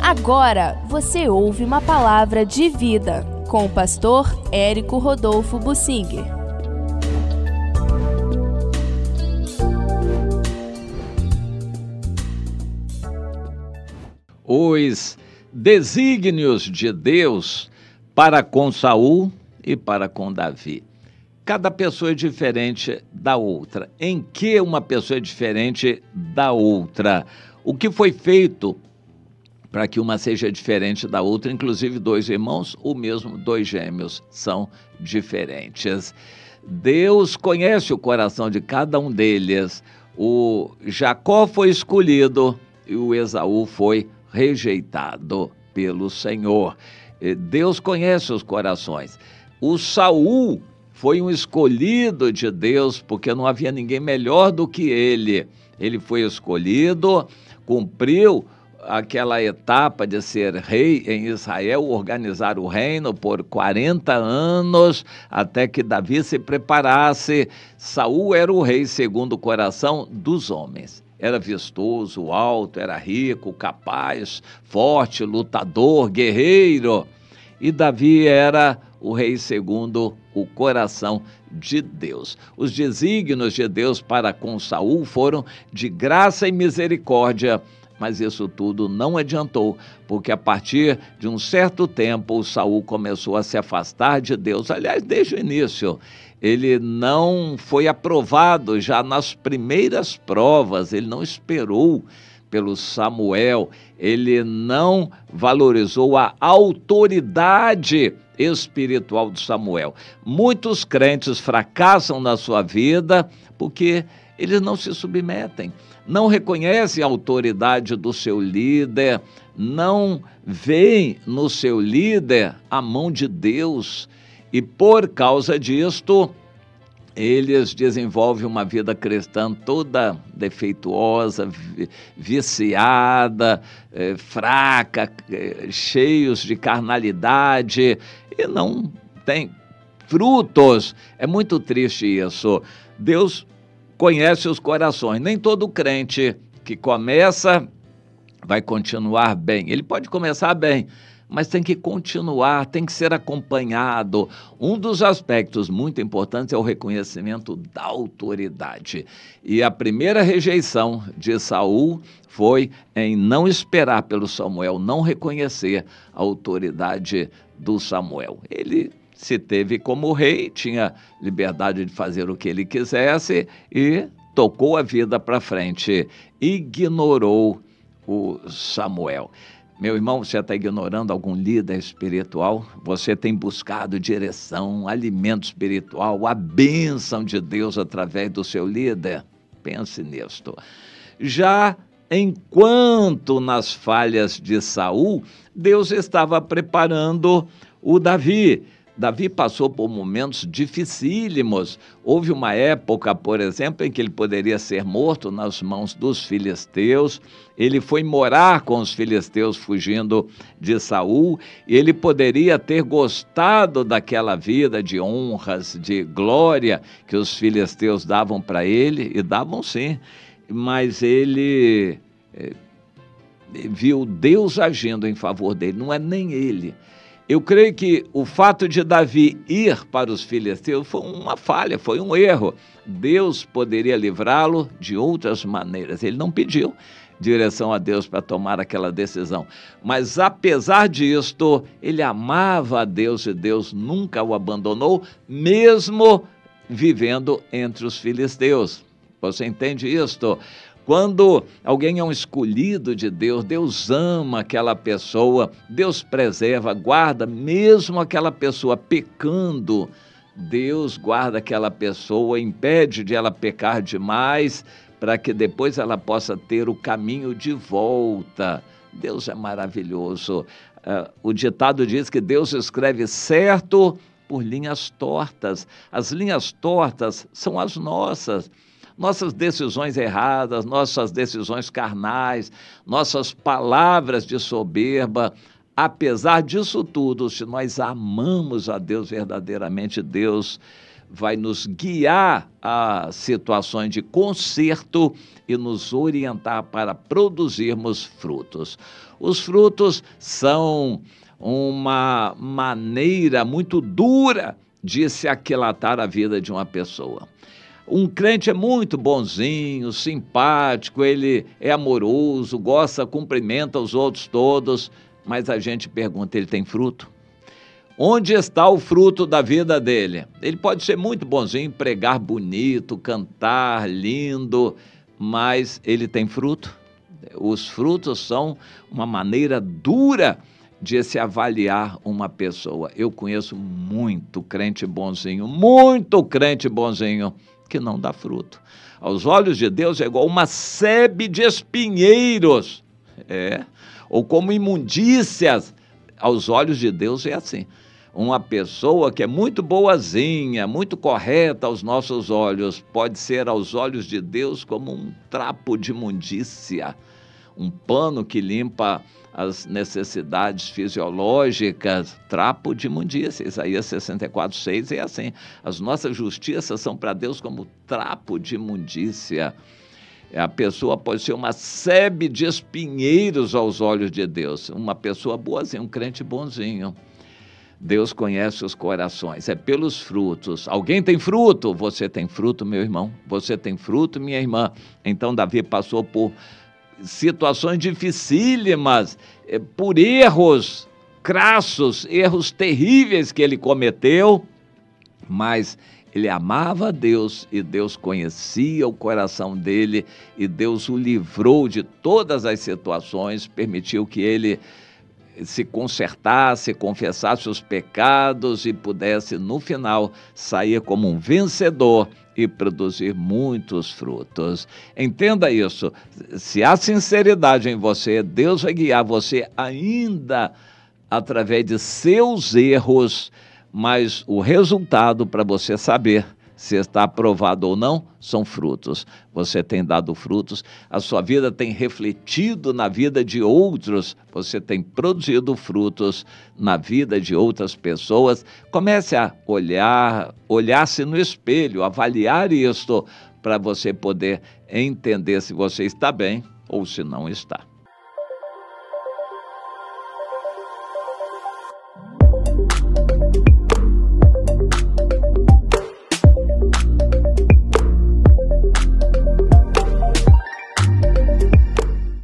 Agora você ouve uma palavra de vida com o pastor Érico Rodolfo Bussinger. Os desígnios de Deus para com Saul e para com Davi. Cada pessoa é diferente da outra. Em que uma pessoa é diferente da outra? O que foi feito para que uma seja diferente da outra? Inclusive dois irmãos, ou mesmo dois gêmeos, são diferentes. Deus conhece o coração de cada um deles. O Jacó foi escolhido e o Esaú foi rejeitado pelo Senhor. Deus conhece os corações. O Saul foi um escolhido de Deus, porque não havia ninguém melhor do que ele. Ele foi escolhido, cumpriu aquela etapa de ser rei em Israel, organizar o reino por 40 anos, até que Davi se preparasse. Saul era o rei segundo o coração dos homens. Era vistoso, alto, era rico, capaz, forte, lutador, guerreiro. E Davi era o rei segundo o coração de Deus. Os desígnios de Deus para com Saul foram de graça e misericórdia, mas isso tudo não adiantou, porque a partir de um certo tempo, Saul começou a se afastar de Deus. Aliás, desde o início, ele não foi aprovado já nas primeiras provas, ele não esperou pelo Samuel, ele não valorizou a autoridade espiritual de Samuel. Muitos crentes fracassam na sua vida porque eles não se submetem, não reconhecem a autoridade do seu líder, não veem no seu líder a mão de Deus. E por causa disto, eles desenvolvem uma vida cristã toda defeituosa, viciada, fraca, cheios de carnalidade e não tem frutos. É muito triste isso. Deus conhece os corações. Nem todo crente que começa vai continuar bem. Ele pode começar bem, mas tem que continuar, tem que ser acompanhado. Um dos aspectos muito importantes é o reconhecimento da autoridade. E a primeira rejeição de Saul foi em não esperar pelo Samuel, não reconhecer a autoridade do Samuel. Ele se teve como rei, tinha liberdade de fazer o que ele quisesse e tocou a vida para frente, ignorou o Samuel. Meu irmão, você está ignorando algum líder espiritual? Você tem buscado direção, alimento espiritual, a bênção de Deus através do seu líder? Pense nisto. Já enquanto nas falhas de Saul, Deus estava preparando o Davi. Davi passou por momentos dificílimos. Houve uma época, por exemplo, em que ele poderia ser morto nas mãos dos filisteus. Ele foi morar com os filisteus fugindo de Saul. E ele poderia ter gostado daquela vida de honras, de glória que os filisteus davam para ele, e davam sim, mas ele viu Deus agindo em favor dele, não é nem ele. Eu creio que o fato de Davi ir para os filisteus foi uma falha, foi um erro. Deus poderia livrá-lo de outras maneiras. Ele não pediu direção a Deus para tomar aquela decisão. Mas apesar disto, ele amava a Deus e Deus nunca o abandonou, mesmo vivendo entre os filisteus. Você entende isto? Quando alguém é um escolhido de Deus, Deus ama aquela pessoa, Deus preserva, guarda, mesmo aquela pessoa pecando, Deus guarda aquela pessoa, impede de ela pecar demais, para que depois ela possa ter o caminho de volta. Deus é maravilhoso. O ditado diz que Deus escreve certo por linhas tortas. As linhas tortas são as nossas decisões erradas, nossas decisões carnais, nossas palavras de soberba. Apesar disso tudo, se nós amamos a Deus verdadeiramente, Deus vai nos guiar a situações de conserto e nos orientar para produzirmos frutos. Os frutos são uma maneira muito dura de se aquilatar a vida de uma pessoa. Um crente é muito bonzinho, simpático, ele é amoroso, gosta, cumprimenta os outros todos, mas a gente pergunta, ele tem fruto? Onde está o fruto da vida dele? Ele pode ser muito bonzinho, pregar bonito, cantar lindo, mas ele tem fruto? Os frutos são uma maneira dura de se avaliar uma pessoa. Eu conheço muito crente bonzinho, que não dá fruto. Aos olhos de Deus é igual uma sebe de espinheiros, ou como imundícias. Aos olhos de Deus é assim. Uma pessoa que é muito boazinha, muito correta aos nossos olhos, pode ser aos olhos de Deus como um trapo de imundícia, um pano que limpa as necessidades fisiológicas, trapo de imundícia. Isaías 64:6 é assim. As nossas justiças são para Deus como trapo de imundícia. A pessoa pode ser uma sebe de espinheiros aos olhos de Deus. Uma pessoa boazinha, um crente bonzinho. Deus conhece os corações, é pelos frutos. Alguém tem fruto? Você tem fruto, meu irmão. Você tem fruto, minha irmã. Então Davi passou por situações dificílimas, por erros crassos, erros terríveis que ele cometeu, mas ele amava a Deus e Deus conhecia o coração dele e Deus o livrou de todas as situações, permitiu que ele se consertasse, confessasse os pecados e pudesse, no final, sair como um vencedor e produzir muitos frutos. Entenda isso. Se há sinceridade em você, Deus vai guiar você ainda através de seus erros, mas o resultado para você saber se está aprovado ou não, são frutos. Você tem dado frutos, a sua vida tem refletido na vida de outros, você tem produzido frutos na vida de outras pessoas. Comece a olhar-se no espelho, avaliar isto, para você poder entender se você está bem ou se não está.